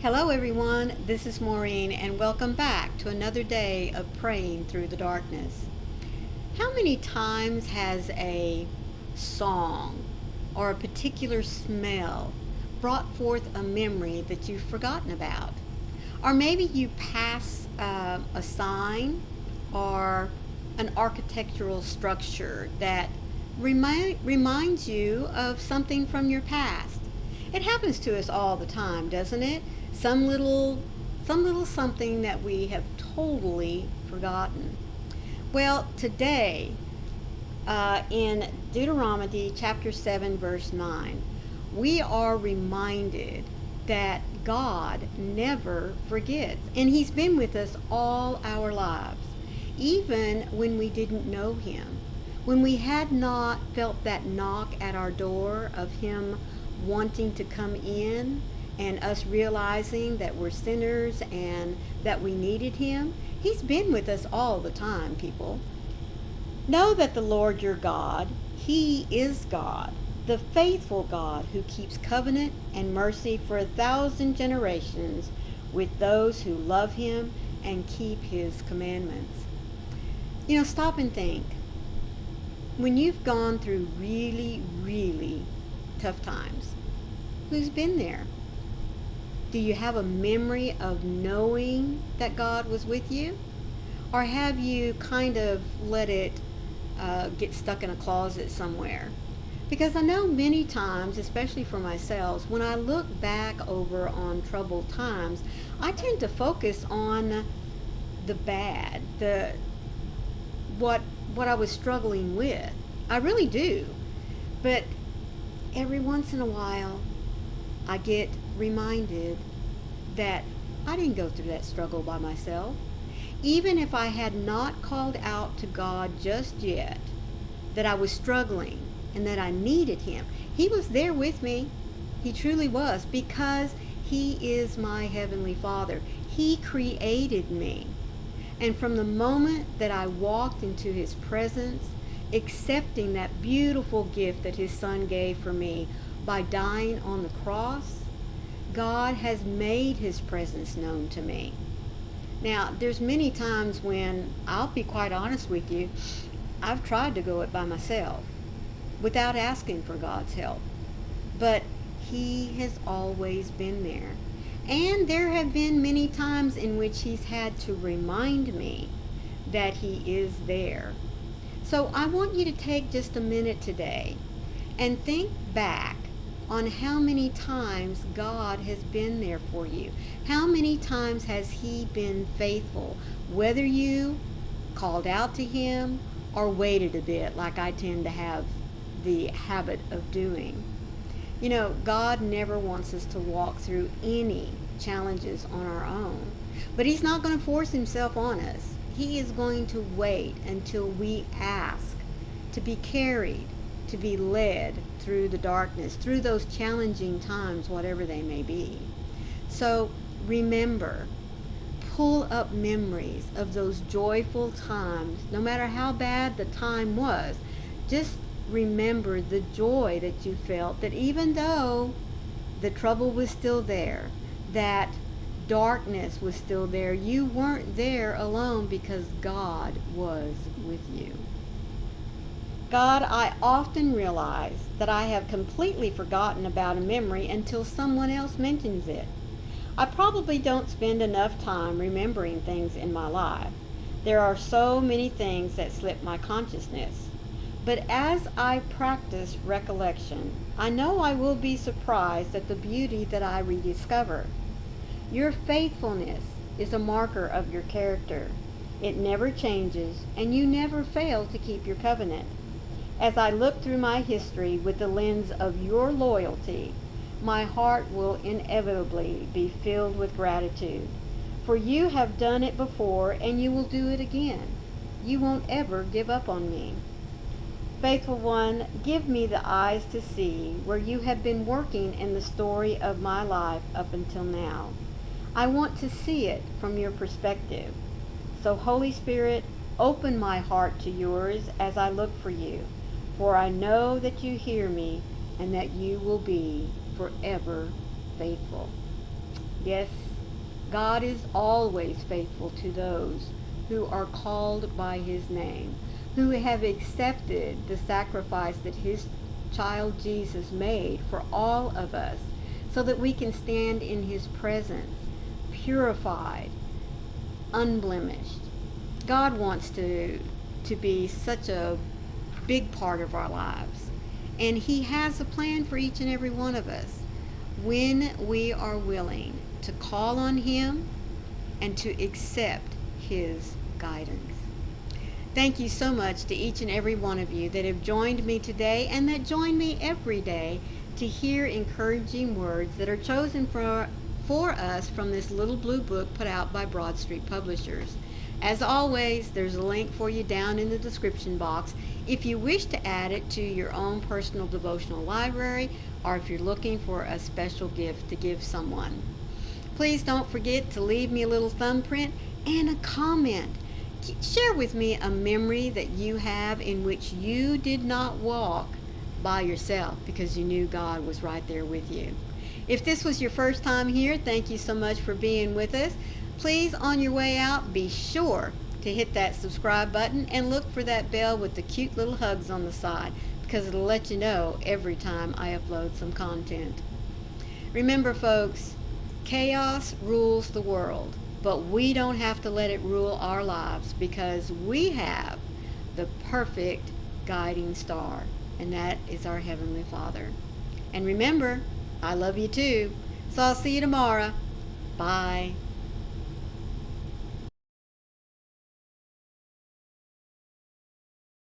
Hello everyone, this is Maureen and welcome back to another day of praying through the darkness. How many times has a song or a particular smell brought forth a memory that you've forgotten about? Or maybe you pass a sign or an architectural structure that reminds you of something from your past. It happens to us all the time, doesn't it? Some little something that we have totally forgotten. Well, today, in Deuteronomy chapter 7, verse 9, we are reminded that God never forgets, and He's been with us all our lives, even when we didn't know Him, when we had not felt that knock at our door of Him wanting to come in and us realizing that we're sinners and that we needed Him. He's been with us all the time, people. Know that the Lord your God, He is God, the faithful God who keeps covenant and mercy for 1,000 generations with those who love Him and keep His commandments. Stop and think. When you've gone through really, really tough times, who's been there? Do you have a memory of knowing that God was with you? Or have you kind of let it get stuck in a closet somewhere? Because I know many times, especially for myself, when I look back over on troubled times, I tend to focus on the bad, what I was struggling with. I really do. But every once in a while, I get reminded that I didn't go through that struggle by myself. Even if I had not called out to God just yet that I was struggling and that I needed Him, He was there with me. He truly was, because He is my Heavenly Father. He created me. And from the moment that I walked into His presence, accepting that beautiful gift that His Son gave for me by dying on the cross, God has made His presence known to me. Now, there's many times when, I'll be quite honest with you, I've tried to go it by myself without asking for God's help. But He has always been there. And there have been many times in which He's had to remind me that He is there. So I want you to take just a minute today and think back on how many times God has been there for you. How many times has He been faithful, whether you called out to Him or waited a bit, like I tend to have the habit of doing. God never wants us to walk through any challenges on our own, but He's not going to force Himself on us. He is going to wait until we ask to be carried, to be led through the darkness, through those challenging times, whatever they may be. So remember, pull up memories of those joyful times, no matter how bad the time was. Just remember the joy that you felt, that even though the trouble was still there, that darkness was still there, you weren't there alone, because God was with you. God, I often realize that I have completely forgotten about a memory until someone else mentions it. I probably don't spend enough time remembering things in my life. There are so many things that slip my consciousness. But as I practice recollection, I know I will be surprised at the beauty that I rediscover. Your faithfulness is a marker of your character. It never changes, and you never fail to keep your covenant. As I look through my history with the lens of your loyalty, my heart will inevitably be filled with gratitude. For you have done it before, and you will do it again. You won't ever give up on me. Faithful One, give me the eyes to see where you have been working in the story of my life up until now. I want to see it from your perspective. So Holy Spirit, open my heart to yours as I look for you. For I know that you hear me and that you will be forever faithful. Yes, God is always faithful to those who are called by his name, who have accepted the sacrifice that his child Jesus made for all of us, so that we can stand in his presence, purified, unblemished. God wants to be such a big part of our lives. And he has a plan for each and every one of us when we are willing to call on him and to accept his guidance. Thank you so much to each and every one of you that have joined me today and that join me every day to hear encouraging words that are chosen for us from this little blue book put out by Broad Street Publishers. As always, there's a link for you down in the description box if you wish to add it to your own personal devotional library, or if you're looking for a special gift to give someone. Please don't forget to leave me a little thumbprint and a comment. Share with me a memory that you have in which you did not walk by yourself because you knew God was right there with you. If this was your first time here, thank you so much for being with us. Please, on your way out, be sure to hit that subscribe button and look for that bell with the cute little hugs on the side, because it'll let you know every time I upload some content. Remember, folks, chaos rules the world, but we don't have to let it rule our lives, because we have the perfect guiding star, and that is our Heavenly Father. And remember, I love you too. So I'll see you tomorrow. Bye.